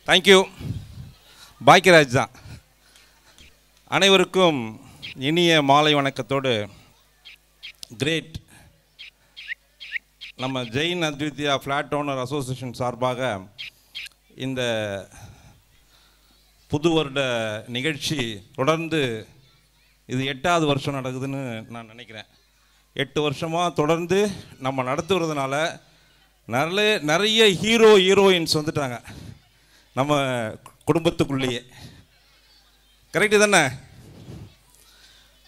Thank you. Bhagyaraj தான். அனைவருக்கும் இனிய மாலை வணக்கத்தோடு கிரேட் நம்ம ஜெயின் அத்வித்யா ஃப்ளாட் ஓனர் அசோசியேஷன் சார்பாக இந்த புது வருட நிகழ்ச்சி தொடர்ந்து இது 8வது வருஷம் நடக்குதுன்னு நான் நினைக்கிறேன். 8 வருஷமாக தொடர்ந்து நம்ம நடத்துகிறதுனால நிறைய ஹீரோயின்ஸ் வந்துட்டாங்க நம்ம குடும்பத்துக்குள்ளேயே. கரெக்டு தானே?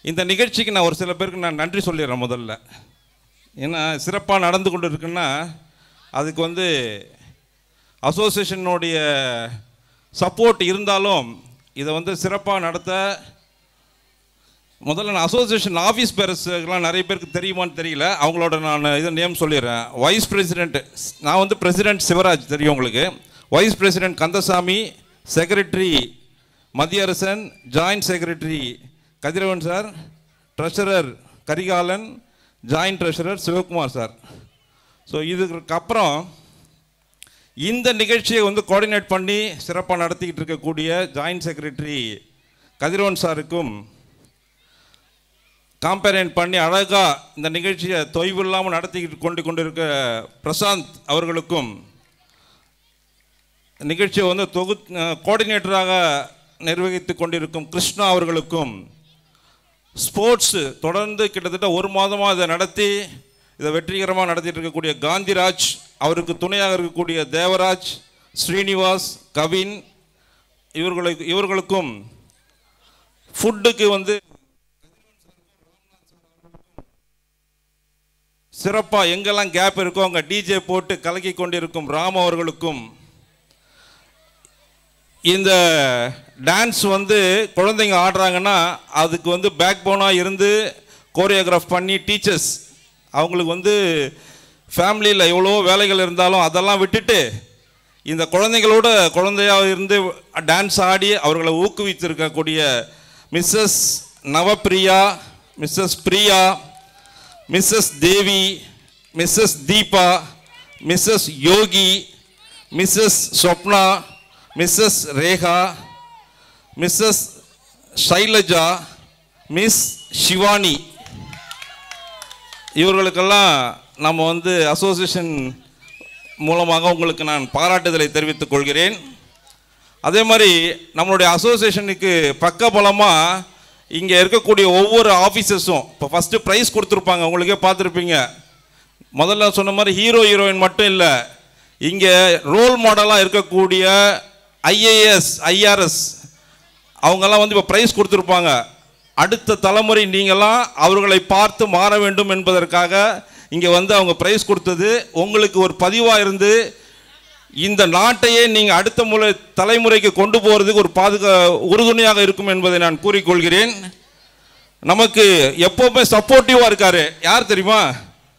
இந்த நிகழ்ச்சிக்கு நான் ஒரு சில பேருக்கு நான் நன்றி சொல்லிடுறேன் முதல்ல. ஏன்னா சிறப்பாக நடந்து கொண்டு இருக்குன்னா அதுக்கு அசோசியேஷனுடைய சப்போர்ட் இருந்தாலும் இதை சிறப்பாக நடத்த முதல்ல நான் அசோசியேஷன் ஆஃபீஸ் பேரஸ்லாம் நிறைய பேருக்கு தெரியுமான்னு தெரியல, அவங்களோட நான் இதை நேம் சொல்லிடுறேன். வைஸ் பிரசிடெண்ட் நான் பிரசிடெண்ட் சிவராஜ் தெரியும் உங்களுக்கு, vice president Kandasamy, secretary Mathiyarasan, joint secretary Kathiravan sir, treasurer Karikalan, joint treasurer Sivakumar sir. So இதுக்கப்புறம் இந்த நிகழ்ச்சியை கோஆர்டினேட் பண்ணி சிறப்பாக நடத்திக்கிட்டு இருக்கக்கூடிய ஜாயிண்ட் செக்ரட்டரி கதிரவன் சாருக்கும், காம்பேரன் பண்ணி அழகாக இந்த நிகழ்ச்சியை தொய்வு இல்லாமல் நடத்திக்கிட்டு கொண்டிருக்க பிரசாந்த் அவர்களுக்கும், நிகழ்ச்சியை கோஆர்டினேட்டராக நிர்வகித்து கொண்டிருக்கும் கிருஷ்ணா அவர்களுக்கும், ஸ்போர்ட்ஸு தொடர்ந்து கிட்டத்தட்ட 1 மாதமாக இதை நடத்தி இதை வெற்றிகரமாக நடத்திட்டு இருக்கக்கூடிய காந்திராஜ், அவருக்கு துணையாக இருக்கக்கூடிய தேவராஜ், ஸ்ரீனிவாஸ், கவின் இவர்களுக்கும், ஃபுட்டுக்கு சிறப்பாக எங்கெல்லாம் கேப் இருக்கோ அங்கே டிஜே போட்டு கலக்கி கொண்டிருக்கும் ராம் அவர்களுக்கும், இந்த டான்ஸ் குழந்தைங்க ஆடுறாங்கன்னா அதுக்கு பேக் போனாக இருந்து கோரியோகிராஃப் பண்ணி டீச்சர்ஸ் அவங்களுக்கு ஃபேமிலியில் எவ்வளோ வேலைகள் இருந்தாலும் அதெல்லாம் விட்டுட்டு இந்த குழந்தைங்களோட குழந்தையாக இருந்து டான்ஸ் ஆடி அவர்களை ஊக்குவித்திருக்கக்கூடிய Mrs Navapriya, Mrs Priya, Mrs Devi, Mrs Deepa, Mrs Yogi, Mrs Swapna, Mrs Rekha, Mrs Shailaja, Miss Shivani, இவர்களுக்கெல்லாம் நம்ம அசோசியேஷன் மூலமாக உங்களுக்கு நான் பாராட்டுதலை தெரிவித்துக் கொள்கிறேன். அதே மாதிரி நம்மளுடைய அசோசியேஷனுக்கு பக்கபலமாக இங்கே இருக்கக்கூடிய ஒவ்வொரு ஆஃபீஸர்ஸும் இப்போ ஃபஸ்ட்டு ப்ரைஸ் கொடுத்துருப்பாங்க, உங்களுக்கே பார்த்துருப்பீங்க. முதல்ல சொன்ன மாதிரி ஹீரோயின் மட்டும் இல்லை, இங்கே ரோல் மாடலாக இருக்கக்கூடிய ஐஏஎஸ், ஐஆர்எஸ் அவங்கெல்லாம் இப்போ ப்ரைஸ் கொடுத்துருப்பாங்க. அடுத்த தலைமுறை நீங்களாம் அவர்களை பார்த்து மாற வேண்டும் என்பதற்காக இங்கே அவங்க ப்ரைஸ் கொடுத்தது உங்களுக்கு ஒரு பதிவாக இருந்து இந்த நாட்டையே நீங்கள் அடுத்த தலைமுறைக்கு கொண்டு போகிறதுக்கு ஒரு உறுதுணையாக இருக்கும் என்பதை நான் கூறிக்கொள்கிறேன். நமக்கு எப்போவுமே சப்போர்ட்டிவாக இருக்கார் யார் தெரியுமா?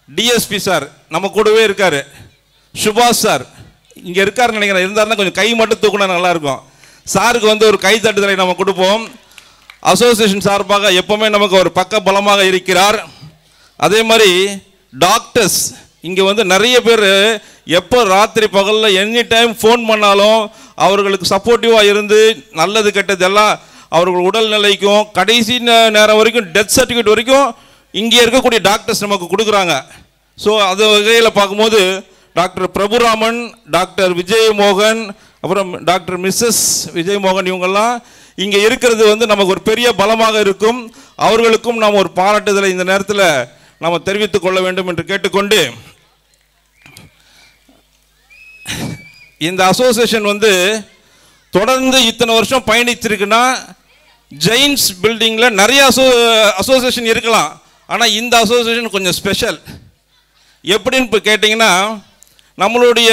டிஎஸ்பி சார் நம்ம கூடவே இருக்கார். சுபாஷ் சார் இங்கே இருக்காருன்னு நினைக்கிறேன், இருந்தாருன்னா கொஞ்சம் கை மட்டும் தூக்குனா நல்லாயிருக்கும். சாருக்கு ஒரு கை தட்டுதலை நம்ம கொடுப்போம். அசோசியேஷன் சார்பாக எப்போவுமே நமக்கு ஒரு பக்க பலமாக இருக்கிறார். அதே மாதிரி டாக்டர்ஸ் இங்கே நிறைய பேர் எப்போ ராத்திரி பகலில் எனி டைம் ஃபோன் பண்ணாலும் அவர்களுக்கு சப்போர்ட்டிவாக இருந்து நல்லது கெட்டது எல்லாம் அவர்கள் உடல்நிலைக்கும் கடைசி நேரம் வரைக்கும் டெத் சர்டிஃபிகேட் வரைக்கும் இங்கே இருக்கக்கூடிய டாக்டர்ஸ் நமக்கு கொடுக்குறாங்க. ஸோ அது வகையில் பார்க்கும்போது டாக்டர் பிரபுராமன், டாக்டர் விஜயமோகன், அப்புறம் டாக்டர் மிஸ்ஸஸ் விஜயமோகன் இவங்கெல்லாம் இங்கே இருக்கிறது நமக்கு ஒரு பெரிய பலமாக இருக்கும். அவர்களுக்கும் நாம் ஒரு பாராட்டுதலை இந்த நேரத்தில் நாம் தெரிவித்துக் கொள்ள வேண்டும் என்று கேட்டுக்கொண்டு, இந்த அசோசியேஷன் தொடர்ந்து இத்தனை வருஷம் பயணிச்சிருக்குன்னா ஜெயின்ஸ் பில்டிங்கில் நிறைய அசோசியேஷன் இருக்கலாம், ஆனால் இந்த அசோசியேஷன் கொஞ்சம் ஸ்பெஷல். எப்படின்னு இப்போ கேட்டிங்கன்னா நம்மளுடைய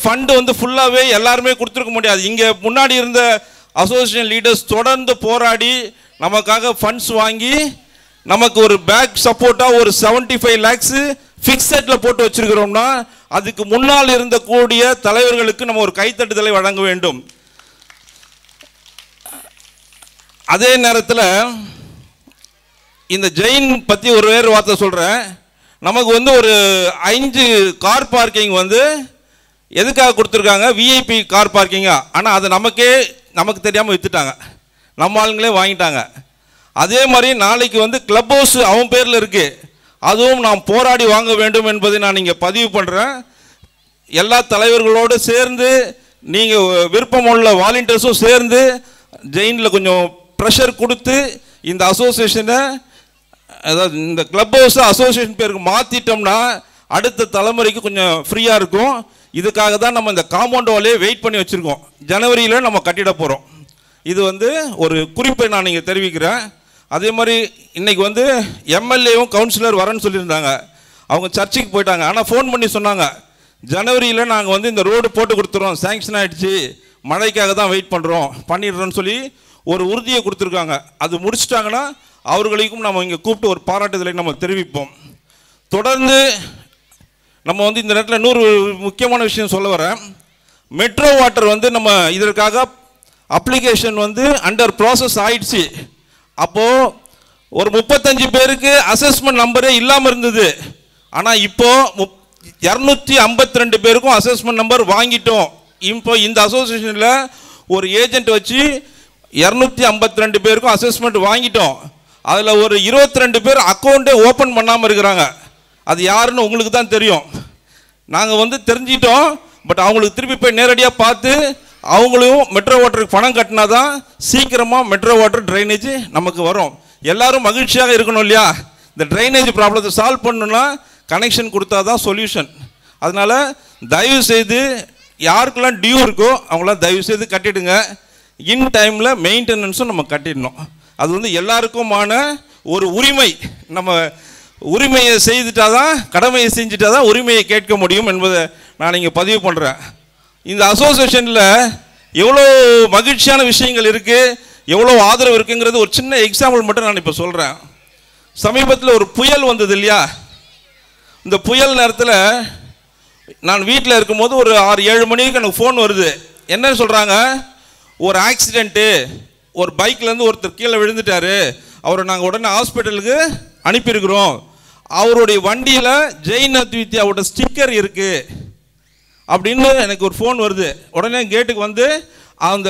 ஃபண்டு ஃபுல்லாகவே எல்லாருமே கொடுத்துருக்க முடியாது. இங்கே முன்னாடி இருந்த அசோசியேஷன் லீடர்ஸ் தொடர்ந்து போராடி நமக்காக ஃபண்ட்ஸ் வாங்கி நமக்கு ஒரு பேக் சப்போர்ட்டாக ஒரு 75 lakhs ஃபிக்ஸடில் போட்டு வச்சுருக்கிறோம்னா அதுக்கு முன்னால் இருந்த கூடிய தலைவர்களுக்கு நம்ம ஒரு கைத்தட்டுதலை வழங்க வேண்டும். அதே நேரத்தில் இந்த ஜெயின் பற்றி ஒரு வேறு வார்த்தை சொல்கிறேன். நமக்கு வந்து ஒரு 5 கார் பார்க்கிங் வந்து எதுக்காக கொடுத்துருக்காங்க, விஐபி கார் பார்க்கிங்கா. ஆனால் அது நமக்கு தெரியாமல் விற்றுட்டாங்க, நம்ம ஆளுங்களே வாங்கிட்டாங்க. அதே மாதிரி நாளைக்கு வந்து கிளப் ஹவுஸ் அவன் பேரில் இருக்குது, அதுவும் நாம் போராடி வாங்க வேண்டும் என்பதை நான் இங்கே பதிவு பண்ணுறேன். எல்லா தலைவர்களோடு சேர்ந்து நீங்கள் விருப்பமுள்ள வாலண்டியர்ஸும் சேர்ந்து ஜெயினில் கொஞ்சம் ப்ரெஷர் கொடுத்து இந்த அசோசியேஷனை, அதாவது இந்த கிளப் ஹவுஸை அசோசியேஷன் பேருக்கு மாற்றிட்டோம்னா அடுத்த தலைமுறைக்கு கொஞ்சம் ஃப்ரீயாக இருக்கும். இதுக்காக தான் நம்ம இந்த காம்பவுண்ட் வாலே வெயிட் பண்ணி வச்சுருக்கோம். ஜனவரியில் நம்ம கட்டிட போகிறோம். இது வந்து ஒரு குறிப்பை நான் இங்கே தெரிவிக்கிறேன். அதே மாதிரி இன்றைக்கி வந்து எம்எல்ஏவும் கவுன்சிலர் வரேன்னு சொல்லியிருந்தாங்க, அவங்க சர்ச்சுக்கு போயிட்டாங்க. ஆனால் ஃபோன் பண்ணி சொன்னாங்க, ஜனவரியில் நாங்கள் வந்து இந்த ரோடு போட்டு கொடுத்துறோம், சேங்ஷன் ஆகிடுச்சு, மழைக்காக தான் வெயிட் பண்ணுறோம், பண்ணிடுறோன்னு சொல்லி ஒரு உறுதியை கொடுத்துருக்காங்க. அது முடிச்சிட்டாங்கன்னா அவர்களுக்கும் நம்ம இங்கே கூப்பிட்டு ஒரு பாராட்டுதலை நம்ம தெரிவிப்போம். தொடர்ந்து நம்ம வந்து இந்த நேரத்தில் இன்னொரு முக்கியமான விஷயம் சொல்ல வரேன். மெட்ரோ வாட்டர் வந்து நம்ம இதற்காக அப்ளிகேஷன் வந்து அண்டர் ப்ராசஸ் ஆயிடுச்சு. அப்போது ஒரு 35 பேருக்கு அசஸ்மெண்ட் நம்பரே இல்லாமல் இருந்தது. ஆனால் இப்போது 252 பேருக்கும் அசஸ்மெண்ட் நம்பர் வாங்கிட்டோம். இப்போ இந்த அசோசியேஷனில் ஒரு ஏஜென்ட் வச்சு 252 பேருக்கும் அசஸ்மெண்ட் வாங்கிட்டோம். அதில் ஒரு 22 பேர் அக்கௌண்ட்டே ஓப்பன் பண்ணாமல் இருக்கிறாங்க. அது யாருன்னு உங்களுக்கு தான் தெரியும். நாங்கள் வந்து தெரிஞ்சிட்டோம், பட் அவங்களுக்கு திருப்பி போய் நேரடியாக பார்த்து அவங்களையும் மெட்ரோ வாட்டருக்கு பணம் கட்டினா தான் சீக்கிரமாக மெட்ரோ வாட்டர் ட்ரைனேஜ் நமக்கு வரும். எல்லோரும் மகிழ்ச்சியாக இருக்கணும் இல்லையா? இந்த ட்ரைனேஜ் ப்ராப்ளத்தை சால்வ் பண்ணணுன்னா கனெக்ஷன் கொடுத்தா தான் சொல்யூஷன். அதனால் தயவுசெய்து யாருக்கெல்லாம் டியூ இருக்கோ அவங்களாம் தயவுசெய்து கட்டிடுங்க. இன் டைமில் மெயின்டெனன்ஸும் நம்ம கட்டிடணும். அது வந்து எல்லாருக்குமான ஒரு உரிமை. நம்ம உரிமையை செய்துட்டா தான், கடமையை செஞ்சுட்டா தான் உரிமையை கேட்க முடியும் என்பதை நான் இங்கே பதிவு பண்ணுறேன். இந்த அசோசியேஷனில் எவ்வளோ மகிழ்ச்சியான விஷயங்கள் இருக்குது, எவ்வளோ ஆதரவு இருக்குங்கிறது ஒரு சின்ன எக்ஸாம்பிள் மட்டும் நான் இப்போ சொல்கிறேன். சமீபத்தில் ஒரு புயல் வந்தது இல்லையா? இந்த புயல் நேரத்தில் நான் வீட்டில் இருக்கும்போது ஒரு 6-7 மணிக்கு எனக்கு ஃபோன் வருது. என்ன சொல்கிறாங்க, ஒரு ஆக்சிடெண்ட்டு, ஒரு பைக்லேருந்து ஒருத்தர் கீழே விழுந்துட்டார், அவரை நாங்கள் உடனே ஹாஸ்பிட்டலுக்கு அனுப்பியிருக்கிறோம், அவருடைய வண்டியில் ஜெயின் அத்வித்யாவோட ஸ்டிக்கர் இருக்குது அப்படின்னு எனக்கு ஒரு ஃபோன் வருது. உடனே கேட்டுக்கு வந்து அந்த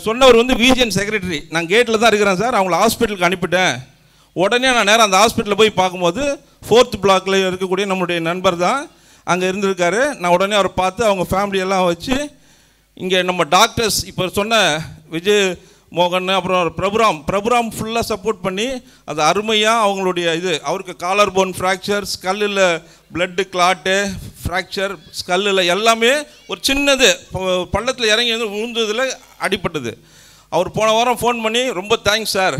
சொன்னவர் வந்து விஜிஎன் செக்ரட்டரி, நான் கேட்டில் தான் இருக்கிறேன் சார், அவங்கள ஹாஸ்பிட்டலுக்கு அனுப்பிட்டேன். உடனே நான் நேரம் அந்த ஹாஸ்பிட்டலில் போய் பார்க்கும்போது 4th பிளாக்ல இருக்கக்கூடிய நம்முடைய நண்பர் தான் அங்கே இருந்திருக்காரு. நான் உடனே அவரை பார்த்து அவங்க ஃபேமிலியெல்லாம் வச்சு இங்கே நம்ம டாக்டர்ஸ் இப்போ சொன்ன விஜய் மோகன் அப்புறம் பிரபுராம் ஃபுல்லாக சப்போர்ட் பண்ணி அது அருமையாக அவங்களுடைய இது, அவருக்கு காலர் போன் ஃப்ராக்சர், ஸ்கல்லில் பிளட்டு கிளாட்டு ஃப்ராக்சர், ஸ்கல்லில் எல்லாமே ஒரு சின்னது பள்ளத்தில் இறங்கி வந்து விழுந்ததில் அடிப்பட்டது. அவர் போன வாரம் ஃபோன் பண்ணி ரொம்ப தேங்க்ஸ் சார்,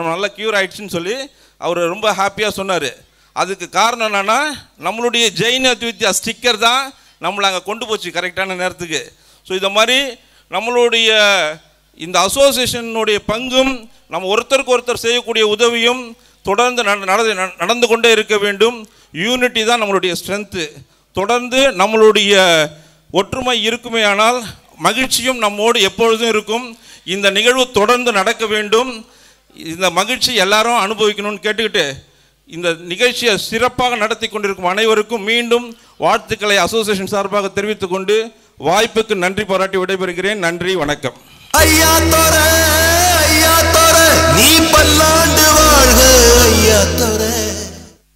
நல்லா க்யூர் ஆகிடுச்சின்னு சொல்லி அவர் ரொம்ப ஹாப்பியாக சொன்னார். அதுக்கு காரணம் என்னென்னா நம்மளுடைய ஜெயின் அத்வித்யா ஸ்டிக்கர் தான் நம்மளை அங்கே கொண்டு போச்சு கரெக்டான நேரத்துக்கு. ஸோ இதை மாதிரி நம்மளுடைய இந்த அசோசியேஷனுடைய பங்கும் நம்ம ஒருத்தருக்கு ஒருத்தர் செய்யக்கூடிய உதவியும் தொடர்ந்து நடந்து கொண்டே இருக்க வேண்டும். யூனிட்டி தான் நம்மளுடைய ஸ்ட்ரென்த்து. தொடர்ந்து நம்மளுடைய ஒற்றுமை இருக்குமே ஆனால் மகிழ்ச்சியும் நம்மோடு எப்பொழுதும் இருக்கும். இந்த நிகழ்வு தொடர்ந்து நடக்க வேண்டும். இந்த மகிழ்ச்சி எல்லாரும் அனுபவிக்கணும்னு கேட்டுக்கிட்டு இந்த நிகழ்ச்சியை சிறப்பாக நடத்தி கொண்டிருக்கும் அனைவருக்கும் மீண்டும் வாழ்த்துக்களை அசோசியேஷன் சார்பாக தெரிவித்துக் கொண்டு வாய்ப்புக்கு நன்றி பாராட்டி விடைபெறுகிறேன். நன்றி, வணக்கம். ஐயா தோர நீ பல்லாண்டு வாழ்க.